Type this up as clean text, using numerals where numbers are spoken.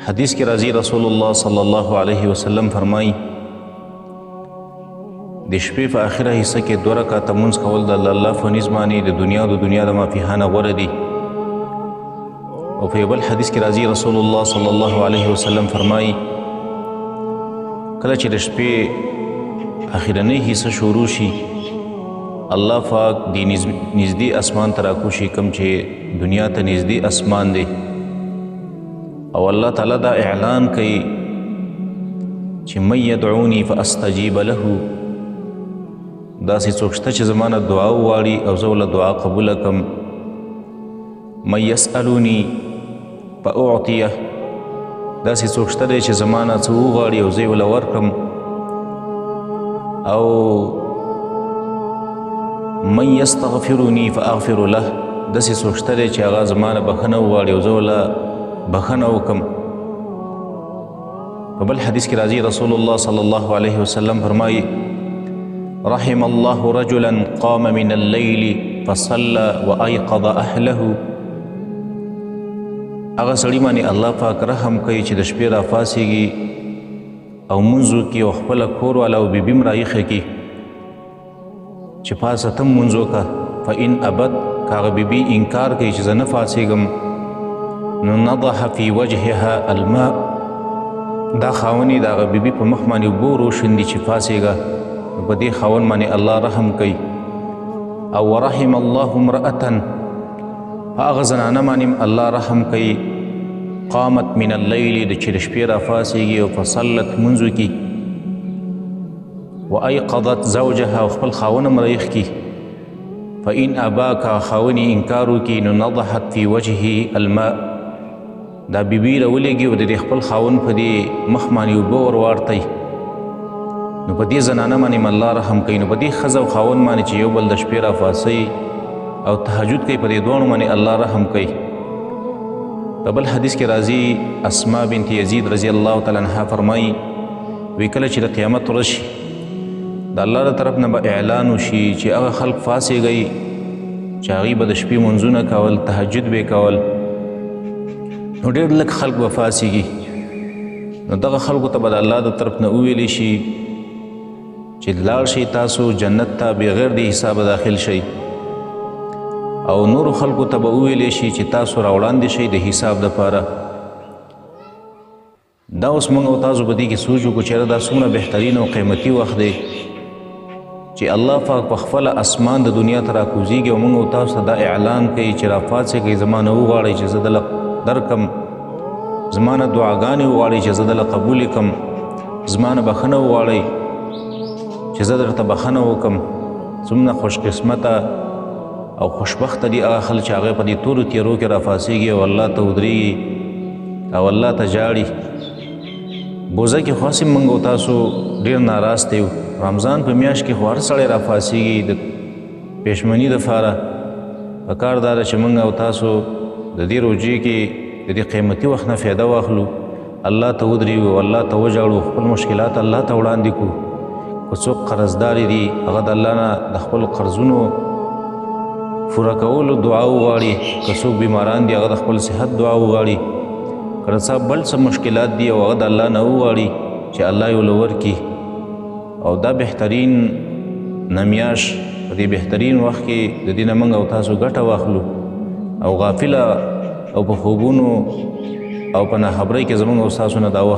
حدیث کې راځي رسول الله صلی الله علیه وسلم فرمایي د شپې په آخره حصہ کې 2 رکعاته لمونځ کول د الله په نزد باندې د دنیا د ما فيها نه غوره دي. او په بل حدیث کې راځي رسول الله صلی الله علیه وسلم فرمایي کله چې د شپې اخرنۍ حصہ شروع شي الله پاک د نږدې اسمان ته راکوشي کوم چې دنیا ته نږدې اسمان دی او الله تعالی دا اعلان کوي چې من يدعوني فاستجيب له داسې څوک شته چې زمانه دعا وغواړي او زه ورله دعا قبوله کړم. من يسألوني فأعطيه داسې څوک شته دی چې زمانه څه وغواړي او زه یې ورله ورکړم. او من يستغفرني فأغفر له داسې څوک شته دی چې هغه زمانه بخښنه وغواړي او زه ورله بخښنه وکړم. په بل حدیث کې راځي رسول الله صلی الله علیه وسلم فرمایي رحم الله رجلا قام من الليل فصلى وأيقظ أهله هغه سړي باندې الله پاک رحم کوي چې د شپې راپاڅېږي او مونځ وکړي او خپله کور والا او بیبي م راایښه کړي چې پاڅه ته م مونځ وکړه. فإن ابد که هغه بیبي انکار کوي چې زه نه پاڅېږم نو نضح في وجهها الماء دا خاوني د هغه بیبي په مخ باندې اوبه وروشندي چې پاڅېږه نو په دې خاون باندې الله رحم کوي. او ورحم الله امرأة په هغه زنانه باندې الله رحم کوي قامت من الليل چې د شپې راپاڅېږي او فصلت لمونځ وکړي وأيقظت زوجها او خپل خاون هم راویښ کړي. فإن ابا که خاوني انکار وکړي نو نضحت في وجهه الماء دا بیبي راولېږي او د دې خپل خاون په دې مخ باندې اوبه ور واړتئ نو په دې زنانه باندې الله رحم کوي. نو په دې ښځه او خاون باندې چې یو بل د شپې راپاڅئ او تهجد کوي په دې دواړو باندې الله رحم کوي. په بل حدیث کې راځي اسماء بنت یزید رضی الله تعالی عنها فرمایي وی کله چې د قیامت ورځ شي د الله له طرف نه به اعلان وشي چې هغه خلق پاڅېږئ چې هغوی به د شپې منځونه کول تهجد به یې کول نو ډېر لږ خلق به پاڅېږي نو دغه خلکو ته به د الله د طرف نه وویلی شي چې لاړ شئ تاسو جنت ته بغیر د حسابه داخل شئ او نورو خلکو ته به وویلی شي چې تاسو راوړاندې شئ د حساب دپاره. دا اوس موږ او تاسو په دې کې سوچ وکړو چېرې دا څومره بهترین او قیمتي وخت دی چې الله پاک په خپله اسمان د دنیا ته راکوزیږي او موږ او تاسو ته دا اعلان کوي چې راپاڅېږئ زما نه وغواړئ چې زه دله درکم زما نه دعاګانې وغواړئ چې زه دله قبولې کړم زما نه بخښنه وغواړئ چې زه درته بخښنه وکړم. څومره خوش قسمته او خوشبخته دي هغه خلک چې هغه په دې تورو تیرو کې راپاڅېږي او الله ته ودرېږي او الله ته ژاړي. بوزه کې خو هسې موږ او تاسو ډېر ناراسته یو رمضان په میاشت کې خو هر سړی راپاڅېږي د پېشمني دپاره پکار دا ده چې موږ او تاسو د دې روجې کې د دې قیمتي وخت نه فایده واخلو الله ته ودرېږو او الله ته وژاړو خپل مشکلات الله ته وړاندې کړو. که څوک قرضدارې دي هغه د الله نه د خپلو قرضونو پوره کولو دعا وغواړي که څوک بیماران دي هغه د خپل صحت دعا وغواړي که څه بل څه مشکلات دي او هغه د الله نه وغواړي چې الله یې ورله ورکړي. او دا بهترین نمیاش په دې بهترین وخت کې د دې نه موږ او تاسو ګټه واخلو او غافله او په خوبونو او په ناخبرۍ کې زموږ او ستاسو نه دا وخت